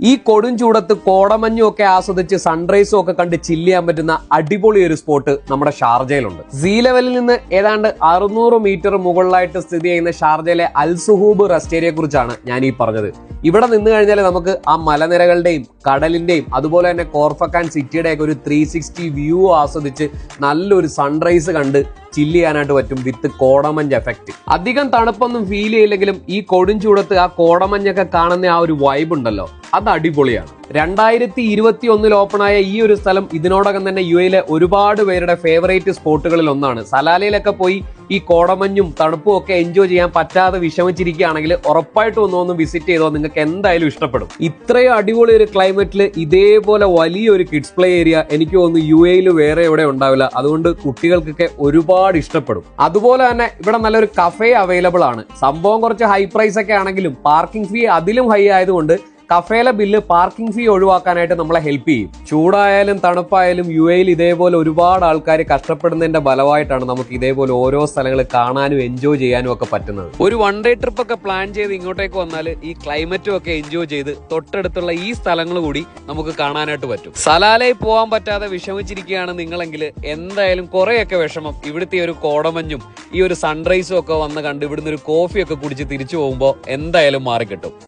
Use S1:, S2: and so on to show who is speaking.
S1: ഈ കൊടും ചൂടത്ത് കോടമഞ്ഞും ഒക്കെ ആസ്വദിച്ച് സൺറൈസും ഒക്കെ കണ്ട് ചില്ല് ചെയ്യാൻ പറ്റുന്ന അടിപൊളി ഒരു സ്പോട്ട് നമ്മുടെ ഷാർജയിലുണ്ട്. സീ ലെവലിൽ നിന്ന് ഏതാണ്ട് 600 മീറ്റർ മുകളിലായിട്ട് സ്ഥിതി ചെയ്യുന്ന ഷാർജയിലെ അൽ സുഹൂബ് റെസ്റ്റ് ഏരിയയെ കുറിച്ചാണ് ഞാൻ ഈ പറഞ്ഞത്. ഇവിടെ നിന്ന് കഴിഞ്ഞാൽ നമുക്ക് ആ മലനിരകളുടെയും കടലിന്റെയും അതുപോലെ തന്നെ കോർഫക്കാൻ സിറ്റിയുടെ ഒക്കെ ഒരു 360 വ്യൂ ആസ്വദിച്ച് നല്ലൊരു സൺറൈസ് കണ്ട് ചില്ല് ചെയ്യാനായിട്ട് പറ്റും വിത്ത് കോടമഞ്ഞ് എഫക്റ്റ്. അധികം തണുപ്പൊന്നും ഫീൽ ചെയ്യില്ലെങ്കിലും ഈ കൊടും ചൂടത്ത് ആ കോടമഞ്ഞൊക്കെ കാണുന്ന ആ ഒരു വൈബ് ഉണ്ടല്ലോ, അത് അടിപൊളിയാണ്. 2021 ഓപ്പണായ ഈ ഒരു സ്ഥലം ഇതിനോടകം തന്നെ UAE ഒരുപാട് പേരുടെ ഫേവറേറ്റ് സ്പോട്ടുകളിൽ ഒന്നാണ്. സലാലയിലൊക്കെ പോയി ഈ കോടമഞ്ഞും തണുപ്പും ഒക്കെ എൻജോയ് ചെയ്യാൻ പറ്റാതെ വിഷമിച്ചിരിക്കുകയാണെങ്കിൽ ഉറപ്പായിട്ടും ഒന്ന് വിസിറ്റ് ചെയ്തോ, നിങ്ങൾക്ക് എന്തായാലും ഇഷ്ടപ്പെടും. ഇത്രയും അടിപൊളി ഒരു ക്ലൈമറ്റിൽ ഇതേപോലെ വലിയൊരു കിഡ്സ് പ്ലേ ഏരിയ എനിക്ക് തോന്നുന്നു UAE വേറെ എവിടെ ഉണ്ടാവില്ല. അതുകൊണ്ട് കുട്ടികൾക്കൊക്കെ ഒരുപാട് ഇഷ്ടപ്പെടും. അതുപോലെ തന്നെ ഇവിടെ നല്ലൊരു കഫേ അവൈലബിൾ ആണ്. സംഭവം കുറച്ച് ഹൈ പ്രൈസ് ഒക്കെ ആണെങ്കിലും പാർക്കിംഗ് ഫീ അതിലും ഹൈ ആയതുകൊണ്ട് കഫേലെ ബില്ല് പാർക്കിംഗ് ഫീ ഒഴിവാക്കാനായിട്ട് നമ്മളെ ഹെൽപ്പ് ചെയ്യും. ചൂടായാലും തണുപ്പായാലും UAE ഇതേപോലെ ഒരുപാട് ആൾക്കാർ കഷ്ടപ്പെടുന്നതിന്റെ ഫലമായിട്ടാണ് നമുക്ക് ഇതേപോലെ ഓരോ സ്ഥലങ്ങൾ കാണാനും എൻജോയ് ചെയ്യാനും ഒക്കെ പറ്റുന്നത്. ഒരു 1 ഡേ ട്രിപ്പ് ഒക്കെ പ്ലാൻ ചെയ്ത് ഇങ്ങോട്ടേക്ക് വന്നാൽ ഈ ക്ലൈമറ്റും ഒക്കെ എൻജോയ് ചെയ്ത് തൊട്ടടുത്തുള്ള ഈ സ്ഥലങ്ങൾ കൂടി നമുക്ക് കാണാനായിട്ട് പറ്റും. സലാലയിൽ പോകാൻ പറ്റാതെ വിഷമിച്ചിരിക്കുകയാണ് നിങ്ങളെങ്കിൽ എന്തായാലും കുറെയൊക്കെ വിഷമം ഇവിടുത്തെ ഒരു കോടമഞ്ഞും ഈ ഒരു സൺറൈസും ഒക്കെ വന്ന് കണ്ട് ഇവിടുന്ന് ഒരു കോഫിയൊക്കെ കുടിച്ച് തിരിച്ചു പോകുമ്പോൾ എന്തായാലും മാറിക്കിട്ടും.